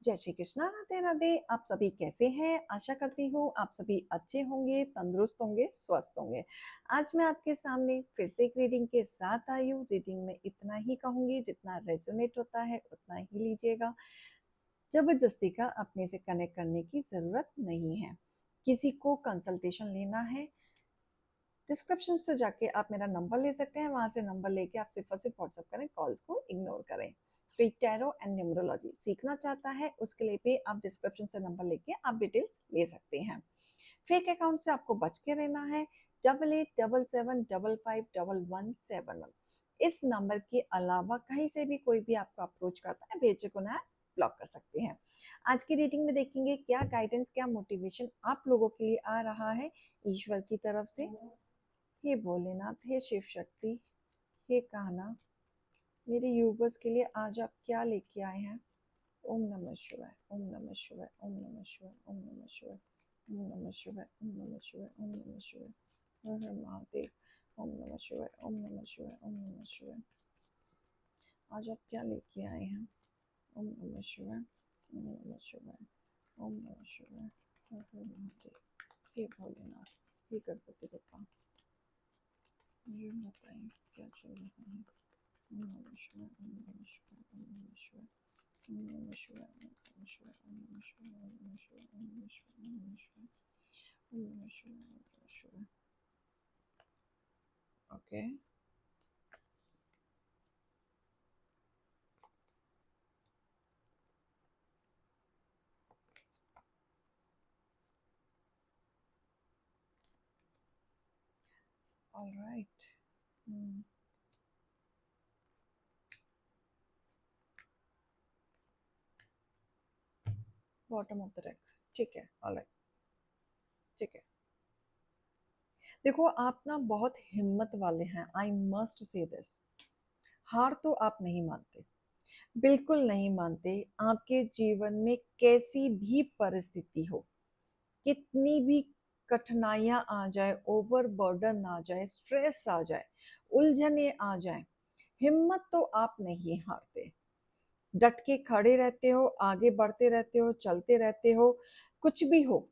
जय श्री कृष्णा, राधे राधे। आप सभी कैसे हैं? आशा करती हूँ आप सभी अच्छे होंगे, तंदुरुस्त होंगे, स्वस्थ होंगे। आज मैं आपके सामने फिर से एक रीडिंग के साथ आई हूँ। रीडिंग में इतना ही कहूंगी, जितना रेजोनेट होता है उतना ही लीजिएगा। जबरदस्ती का अपने से कनेक्ट करने की जरूरत नहीं है। किसी को कंसल्टेशन लेना है, डिस्क्रिप्शन से जाके आप मेरा नंबर ले सकते हैं। वहां से नंबर लेके आप सिर्फ और सिर्फ व्हाट्सअप करें, कॉल्स को इग्नोर करें। कोई टैरो एंड न्यूमरोलॉजी सीखना चाहता है, उसके लिए भी आप डिस्क्रिप्शन से नंबर लेके आप डिटेल्स ले सकते हैं। फेक अकाउंट से आपको बच के रहना है। 8877755171। इस नंबर के अलावा कहीं से भी कोई भी आपको अप्रोच करता है, बेझिझक उन्हें ब्लॉक कर सकते हैं। आज की रीडिंग में देखेंगे क्या गाइडेंस, क्या मोटिवेशन आप लोगों के लिए आ रहा है ईश्वर की तरफ से। हे भोलेनाथ, हे शिव शक्ति, हे कान्हा, मेरे यूवर्स के लिए आज आप क्या लेके आए हैं? ओम नमः शिवाय, ओम नमः शिवाय, ओम नमः शिवाय, ओम नमः शिवाय, ओम नमः शिवाय, ओम नमः शिवाय, ओम नमः शिवाय। हर हर महादेव। ओम नमः शिवाय, ओम नमः शिवाय, ओम नमः शिवाय। आज आप क्या लेके आए हैं? ओम नमः शिवाय, ओम नमः शिवाय, ओम नमः शिवाय। हर हर महादेव। हे भोलेनाथ, हे गणपति बप्पा, मुझे बताइए क्या चल रहा है। ओम नमः शिवाय, ओम नमः शिवाय, ओम नमः शिवाय, ओम नमः शिवाय, ओम नमः शिवाय, ओम नमः शिवाय, ओम नमः शिवाय, ओम नमः शिवाय, ओम नमः शिवाय, ओम नमः शिवाय, ओम नमः शिवाय। Okay, alright. Bottom of the deck. ठीक है, ऑलराइट, ठीक है। देखो, आप ना बहुत हिम्मत वाले हैं, आई मस्ट से दिस। हार तो आप नहीं मानते, बिल्कुल नहीं मानते। आपके जीवन में कैसी भी परिस्थिति हो, कितनी भी कठिनाइयां आ जाए, ओवरबर्डन आ जाए, स्ट्रेस आ जाए, उलझने आ जाए, हिम्मत तो आप नहीं हारते। डट के खड़े रहते हो, आगे बढ़ते रहते हो, चलते रहते हो। कुछ भी हो,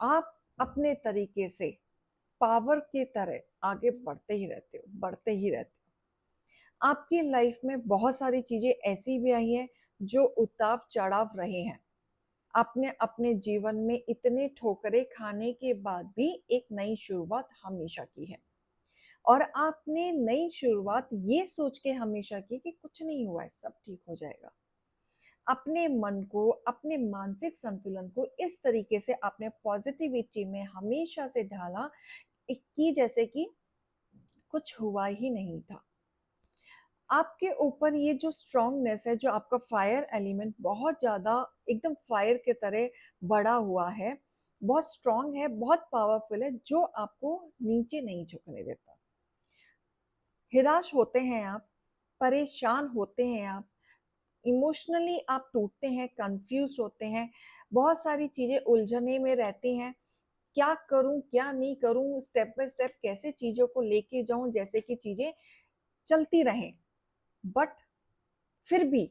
आप अपने तरीके से पावर की तरह आगे बढ़ते ही रहते हो, बढ़ते ही रहते हो। आपकी लाइफ में बहुत सारी चीजें ऐसी भी आई हैं जो उतार चढ़ाव रहे हैं। आपने अपने जीवन में इतने ठोकरें खाने के बाद भी एक नई शुरुआत हमेशा की है। और आपने नई शुरुआत ये सोच के हमेशा की कि कुछ नहीं हुआ है, सब ठीक हो जाएगा। अपने मन को, अपने मानसिक संतुलन को इस तरीके से आपने पॉजिटिविटी में हमेशा से ढाला कि जैसे कि कुछ हुआ ही नहीं था। आपके ऊपर ये जो स्ट्रांगनेस है, जो आपका फायर एलिमेंट बहुत ज्यादा एकदम फायर के तरह बढ़ा हुआ है, बहुत स्ट्रांग है, बहुत पावरफुल है, जो आपको नीचे नहीं झुकने देता। हिराश होते हैं आप, परेशान होते हैं आप, इमोशनली आप टूटते हैं, कंफ्यूज होते हैं, बहुत सारी चीजें उलझने में रहती हैं। क्या करूं, क्या नहीं करूं, स्टेप बाय स्टेप कैसे चीजों को लेके जाऊं जैसे कि चीजें चलती रहें। बट फिर भी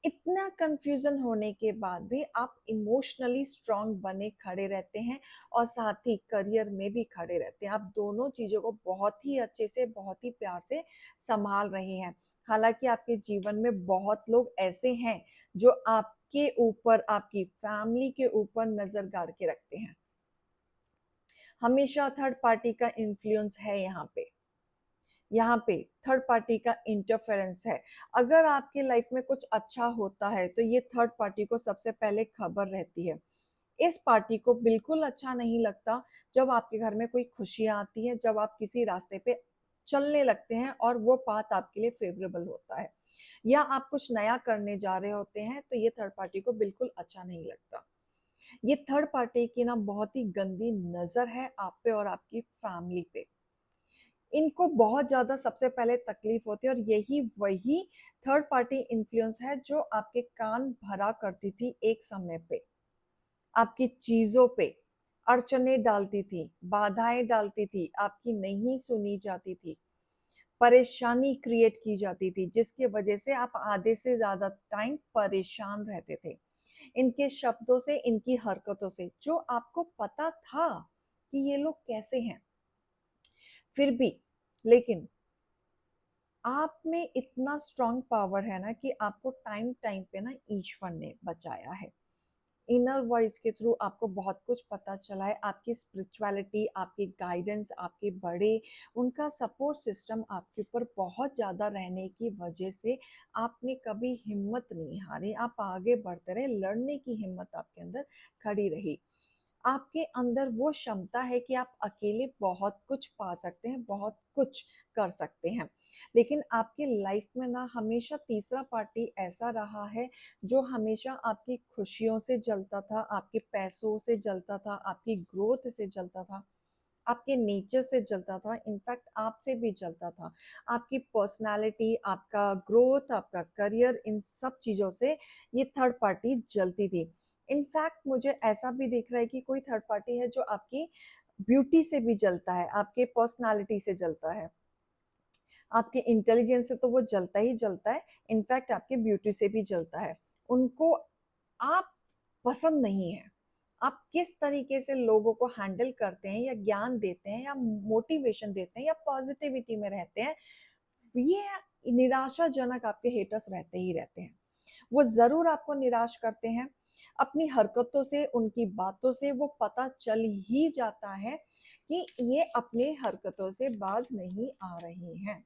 इतना कंफ्यूजन होने के बाद भी आप इमोशनली स्ट्रांग बने खड़े रहते हैं, और साथ ही करियर में भी खड़े रहते हैं। आप दोनों चीजों को बहुत ही अच्छे से, बहुत ही प्यार से संभाल रहे हैं। हालांकि आपके जीवन में बहुत लोग ऐसे हैं जो आपके ऊपर, आपकी फैमिली के ऊपर नजर गाड़ के रखते हैं। हमेशा थर्ड पार्टी का इन्फ्लुएंस है यहाँ पे। यहाँ पे थर्ड पार्टी का इंटरफेरेंस है। अगर आपकी लाइफ में कुछ अच्छा होता है तो ये थर्ड पार्टी को सबसे पहले खबर रहती है। इस पार्टी को बिल्कुल अच्छा नहीं लगता जब आपके घर में कोई खुशियां आती है, जब आप किसी रास्ते पे चलने लगते हैं और वो पाथ आपके लिए फेवरेबल होता है, या आप कुछ नया करने जा रहे होते हैं, तो ये थर्ड पार्टी को बिल्कुल अच्छा नहीं लगता। ये थर्ड पार्टी की ना बहुत ही गंदी नजर है आप पे और आपकी फैमिली पे। इनको बहुत ज्यादा सबसे पहले तकलीफ होती है, और यही वही थर्ड पार्टी इन्फ्लुएंस है जो आपके कान भरा करती थी एक समय पे, आपकी चीजों पे अड़चने डालती थी, बाधाएं डालती थी, आपकी नहीं सुनी जाती थी। परेशानी क्रिएट की जाती थी, जिसकी वजह से आप आधे से ज्यादा टाइम परेशान रहते थे इनके शब्दों से, इनकी हरकतों से, जो आपको पता था कि ये लोग कैसे हैं। फिर भी लेकिन आप में इतना स्ट्रांग पावर है ना कि आपको टाइम टाइम पे ना ईश्वर ने बचाया है। इनर वॉइस के थ्रू आपको बहुत कुछ पता चला है। आपकी स्पिरिचुअलिटी, आपकी गाइडेंस, आपके बड़े, उनका सपोर्ट सिस्टम आपके ऊपर बहुत ज़्यादा रहने की वजह से आपने कभी हिम्मत नहीं हारी। आप आगे बढ़ते रहे, लड़ने की हिम्मत आपके अंदर खड़ी रही। आपके अंदर वो क्षमता है कि आप अकेले बहुत कुछ पा सकते हैं, बहुत कुछ कर सकते हैं। लेकिन आपकी लाइफ में ना हमेशा तीसरा पार्टी ऐसा रहा है जो हमेशा आपकी खुशियों से जलता था, आपके पैसों से जलता था, आपकी ग्रोथ से जलता था, आपके नेचर से जलता था, इनफैक्ट आपसे भी जलता था। आपकी पर्सनालिटी, आपका ग्रोथ, आपका करियर, इन सब चीज़ों से ये थर्ड पार्टी जलती थी। इनफैक्ट मुझे ऐसा भी दिख रहा है कि कोई थर्ड पार्टी है जो आपकी ब्यूटी से भी जलता है, आपके पर्सनालिटी से जलता है, आपके इंटेलिजेंस से तो वो जलता ही जलता है, इनफैक्ट आपके ब्यूटी से भी जलता है। उनको आप पसंद नहीं है। आप किस तरीके से लोगों को हैंडल करते हैं या ज्ञान देते हैं या मोटिवेशन देते हैं या पॉजिटिविटी में रहते हैं, ये निराशाजनक आपके हेटर्स रहते ही रहते हैं। वो जरूर आपको निराश करते हैं। अपनी हरकतों से, उनकी बातों से वो पता चल ही जाता है कि ये अपने हरकतों से बाज नहीं आ रही हैं।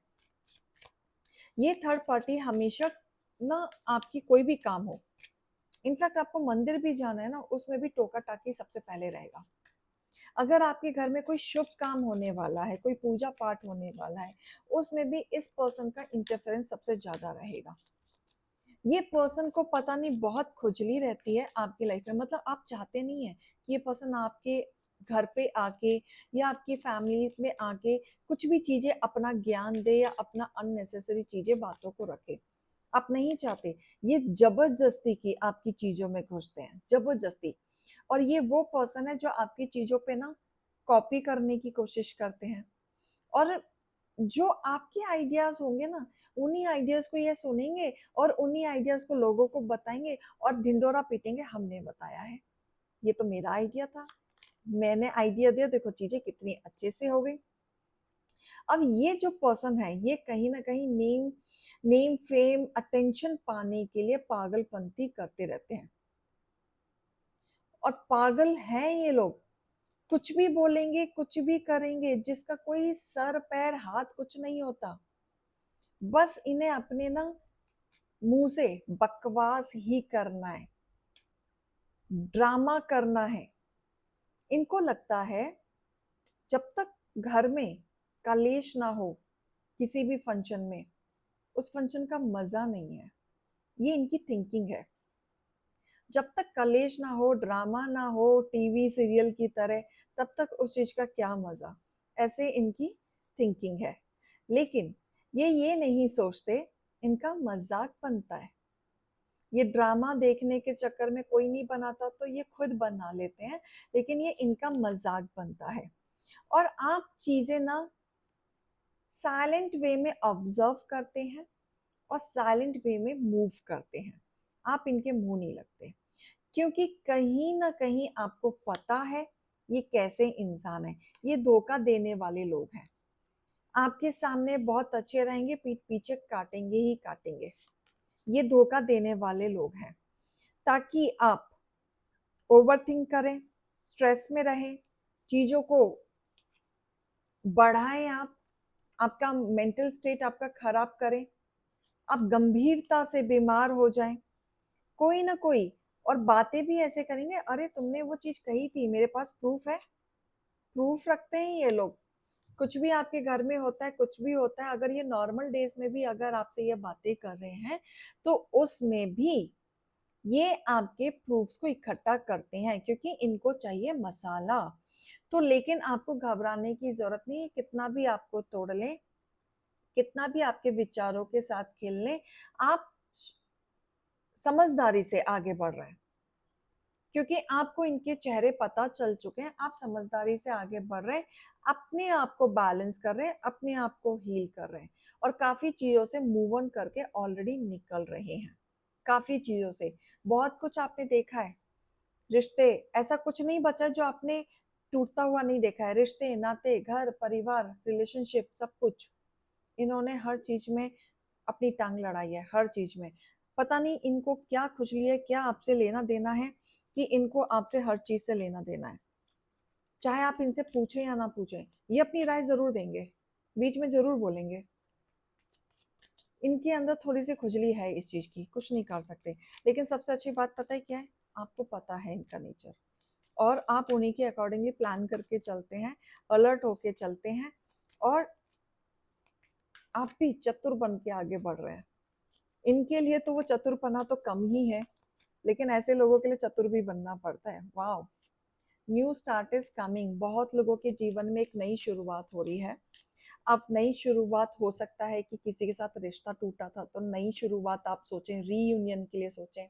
ये थर्ड पार्टी हमेशा ना, आपकी कोई भी काम हो, इनफैक्ट आपको मंदिर भी जाना है ना, उसमें भी टोका टाकी सबसे पहले रहेगा। अगर आपके घर में कोई शुभ काम होने वाला है, कोई पूजा पाठ होने वाला है, उसमें भी इस पर्सन का इंटरफेरेंस सबसे ज्यादा रहेगा। ये पर्सन को पता नहीं बहुत खुजली रहती है आपकी लाइफ में, मतलब आप चाहते नहीं है कि ये पर्सन आपके घर पे आके या आपकी फैमिली में आके कुछ भी चीजें अपना ज्ञान दे या अपना अननेसेसरी चीजें बातों को रखे। आप नहीं चाहते। ये जबरदस्ती की आपकी चीजों में घुसते हैं, जबरदस्ती। और ये वो पर्सन है जो आपकी चीजों पे ना कॉपी करने की कोशिश करते हैं। और जो आपके आइडियाज होंगे ना, उन्हीं आइडियाज को ये सुनेंगे और उन्हीं आइडियाज को लोगों को बताएंगे और ढिंडोरा पीटेंगे, हमने बताया है, ये तो मेरा आइडिया था, मैंने आइडिया दिया, देखो चीजें कितनी अच्छे से हो गई। अब ये जो पर्सन है, ये कहीं ना कहीं नेम नेम फेम अटेंशन पाने के लिए पागलपंती करते रहते हैं। और पागल हैं ये लोग, कुछ भी बोलेंगे, कुछ भी करेंगे, जिसका कोई सर पैर हाथ कुछ नहीं होता। बस इन्हें अपने ना मुंह से बकवास ही करना है, ड्रामा करना है। इनको लगता है जब तक घर में कलेश ना हो किसी भी फंक्शन में, उस फंक्शन का मजा नहीं है। ये इनकी थिंकिंग है। जब तक कलेश ना हो, ड्रामा ना हो टीवी सीरियल की तरह, तब तक उस चीज का क्या मजा, ऐसे इनकी थिंकिंग है। लेकिन ये नहीं सोचते इनका मजाक बनता है। ये ड्रामा देखने के चक्कर में कोई नहीं बनाता तो ये खुद बना लेते हैं, लेकिन ये इनका मजाक बनता है। और आप चीजें ना साइलेंट वे में ऑब्जर्व करते हैं और साइलेंट वे में मूव करते हैं। आप इनके मुंह नहीं लगते, क्योंकि कहीं ना कहीं आपको पता है ये कैसे इंसान है। ये धोखा देने वाले लोग हैं। आपके सामने बहुत अच्छे रहेंगे, पीठ पीछे काटेंगे ही काटेंगे। ये धोखा देने वाले लोग हैं, ताकि आप ओवरथिंक करें, स्ट्रेस में रहें, चीजों को बढ़ाएं, आप आपका मेंटल स्टेट आपका खराब करें, आप गंभीरता से बीमार हो जाएं, कोई ना कोई। और बातें भी ऐसे करेंगे, अरे तुमने वो चीज कही थी, मेरे पास प्रूफ है। प्रूफ रखते हैं ये लोग। कुछ भी आपके घर में होता है, कुछ भी होता है, अगर ये नॉर्मल डेज में भी अगर आपसे ये बातें कर रहे हैं, तो उसमें भी ये आपके प्रूफ्स को इकट्ठा करते हैं, क्योंकि इनको चाहिए मसाला। तो लेकिन आपको घबराने की जरूरत नहीं है, कितना भी आपको तोड़ लें, कितना भी आपके विचारों के साथ खेल लें, आप समझदारी से आगे बढ़ रहे हैं, क्योंकि आपको इनके चेहरे पता चल चुके हैं। आप समझदारी से आगे बढ़ रहे हैं, अपने आप को बैलेंस कर रहे हैं, अपने आप को हील कर रहे हैं। और काफी चीजों से मूव ऑन करके ऑलरेडी निकल रहे हैं, काफी चीजों से। बहुत कुछ आपने देखा है, रिश्ते, ऐसा कुछ नहीं बचा जो आपने टूटता हुआ नहीं देखा है। रिश्ते नाते, घर परिवार, रिलेशनशिप, सब कुछ इन्होंने हर चीज में अपनी टांग लड़ाई है, हर चीज में। पता नहीं इनको क्या खुजली है, क्या आपसे लेना देना है कि इनको आपसे हर चीज से लेना देना है। चाहे आप इनसे पूछें या ना पूछें, ये अपनी राय जरूर देंगे, बीच में जरूर बोलेंगे। इनके अंदर थोड़ी सी खुजली है इस चीज की, कुछ नहीं कर सकते। लेकिन सबसे अच्छी बात पता है क्या है, आपको पता है इनका नेचर, और आप उन्हीं के अकॉर्डिंगली प्लान करके चलते हैं, अलर्ट होके चलते हैं, और आप भी चतुर बन के आगे बढ़ रहे हैं। इनके लिए तो वो चतुरपना तो कम ही है, लेकिन ऐसे लोगों के लिए चतुर भी बनना पड़ता है। वाह, न्यू स्टार्ट इज कमिंग। बहुत लोगों के जीवन में एक नई शुरुआत हो रही है। अब नई शुरुआत हो सकता है कि किसी के साथ रिश्ता टूटा था तो नई शुरुआत आप सोचें, रीयूनियन के लिए सोचें,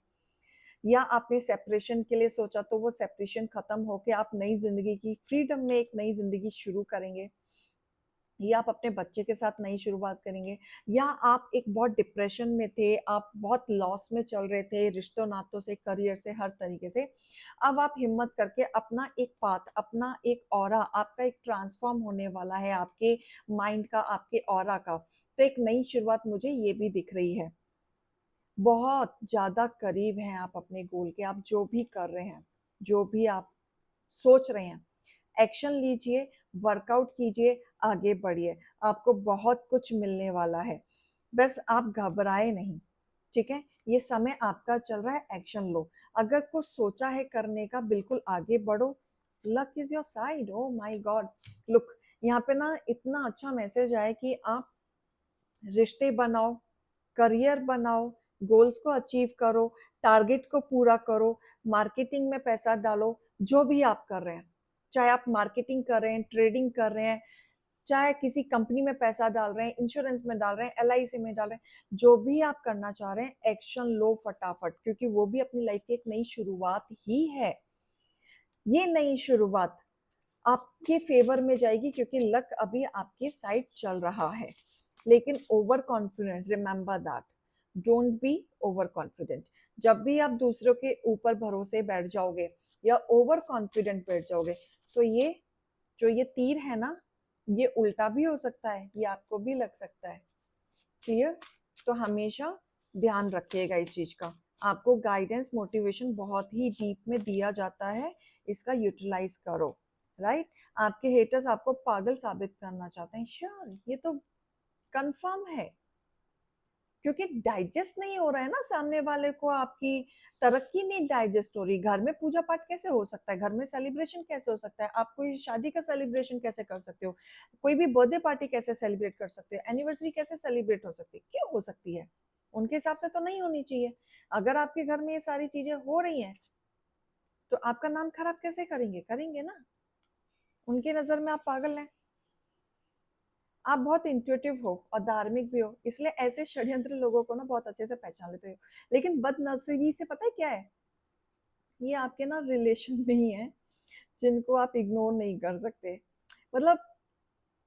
या आपने सेपरेशन के लिए सोचा तो वो सेपरेशन खत्म होके आप नई जिंदगी की फ्रीडम में एक नई जिंदगी शुरू करेंगे, या आप अपने बच्चे के साथ नई शुरुआत करेंगे, या आप एक बहुत डिप्रेशन में थे, आप बहुत लॉस में चल रहे थे रिश्तों नातों से, करियर से, हर तरीके से। अब आप हिम्मत करके अपना एक पाथ, अपना एक ऑरा, आपका एक ट्रांसफॉर्म होने वाला है, आपके माइंड का, आपके ऑरा का। तो एक नई शुरुआत मुझे ये भी दिख रही है। बहुत ज्यादा करीब हैं आप अपने गोल के। आप जो भी कर रहे हैं, जो भी आप सोच रहे हैं, एक्शन लीजिए, वर्कआउट कीजिए, आगे बढ़िए। आपको बहुत कुछ मिलने वाला है, बस आप घबराए नहीं, ठीक है? ये समय आपका चल रहा है, एक्शन लो। अगर कुछ सोचा है करने का, बिल्कुल आगे बढ़ो। Luck is your side. Oh my God, look, यहाँ पे ना इतना अच्छा मैसेज आया कि आप रिश्ते बनाओ, करियर बनाओ, गोल्स को अचीव करो, टारगेट को पूरा करो, मार्केटिंग में पैसा डालो। जो भी आप कर रहे हैं, चाहे आप मार्केटिंग कर रहे हैं, ट्रेडिंग कर रहे हैं, चाहे किसी कंपनी में पैसा डाल रहे हैं, इंश्योरेंस में डाल रहे हैं, एलआईसी में डाल रहे हैं, जो भी आप करना चाह रहे हैं, एक्शन लो फटाफट, क्योंकि वो भी अपनी लाइफ की एक नई शुरुआत ही है। ये नई शुरुआत आपके फेवर में जाएगी, क्योंकि लक अभी आपके साइड चल रहा है। लेकिन over confident, remember that, don't be over confident. जब भी आप दूसरों के ऊपर भरोसे बैठ जाओगे या ओवर कॉन्फिडेंट बैठ जाओगे, तो ये जो ये तीर है ना, ये उल्टा भी हो सकता है, ये आपको भी लग सकता है। क्लियर? तो हमेशा ध्यान रखिएगा इस चीज का। आपको गाइडेंस, मोटिवेशन बहुत ही डीप में दिया जाता है, इसका यूटिलाइज करो। राइट? आपके हेटर्स आपको पागल साबित करना चाहते हैं, श्योर, ये तो कंफर्म है, क्योंकि डाइजेस्ट नहीं हो रहा है ना सामने वाले को, आपकी तरक्की नहीं डाइजेस्ट हो रही। घर में पूजा पाठ कैसे हो सकता है, घर में सेलिब्रेशन कैसे हो सकता है, आप कोई शादी का सेलिब्रेशन कैसे कर सकते हो, कोई भी बर्थडे पार्टी कैसे सेलिब्रेट कर सकते हो, एनिवर्सरी कैसे सेलिब्रेट हो सकती है, क्यों हो सकती है? उनके हिसाब से तो नहीं होनी चाहिए। अगर आपके घर में ये सारी चीजें हो रही हैं तो आपका नाम खराब कैसे करेंगे? करेंगे ना। उनकी नजर में आप पागल हैं। आप बहुत इंट्यूटिव हो और धार्मिक भी हो, इसलिए ऐसे षड्यंत्र लोगों को ना बहुत अच्छे से पहचान लेते हो। लेकिन बदनसीबी से पता है क्या है, ये आपके ना रिलेशन में ही है, जिनको आप इग्नोर नहीं कर सकते। मतलब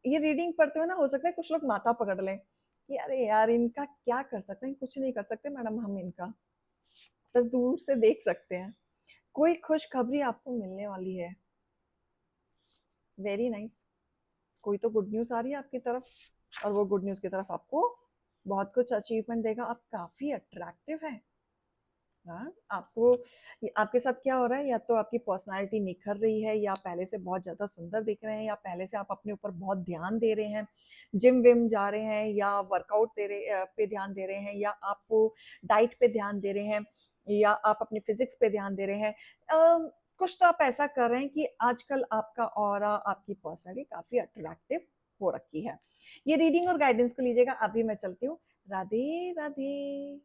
ये रीडिंग पढ़ते हुए ना, हो सकता है कुछ लोग माथा पकड़ लें कि अरे यार, इनका क्या कर सकते हैं, कुछ नहीं कर सकते मैडम, हम इनका बस दूर से देख सकते हैं। कोई खुशखबरी आपको मिलने वाली है, वेरी नाइस। कोई तो गुड न्यूज आ रही है आपकी तरफ, और वो गुड न्यूज की तरफ आपको बहुत कुछ अचीवमेंट देगा। आप काफी अट्रैक्टिव हैं। हाँ, आपको, आपके साथ क्या हो रहा है, या तो आपकी पर्सनालिटी निखर रही है, या पहले से बहुत ज्यादा सुंदर दिख रहे हैं, या पहले से आप अपने ऊपर बहुत ध्यान दे रहे हैं, जिम विम जा रहे हैं, या वर्कआउट पे ध्यान दे रहे हैं, या आपको डाइट पे ध्यान दे रहे हैं, या आप अपने फिजिक्स पे ध्यान दे रहे हैं। कुछ तो आप ऐसा कर रहे हैं कि आजकल आपका ऑरा, आपकी पर्सनैलिटी काफी अट्रैक्टिव हो रखी है। ये रीडिंग और गाइडेंस को लीजिएगा। अभी मैं चलती हूँ। राधे राधे।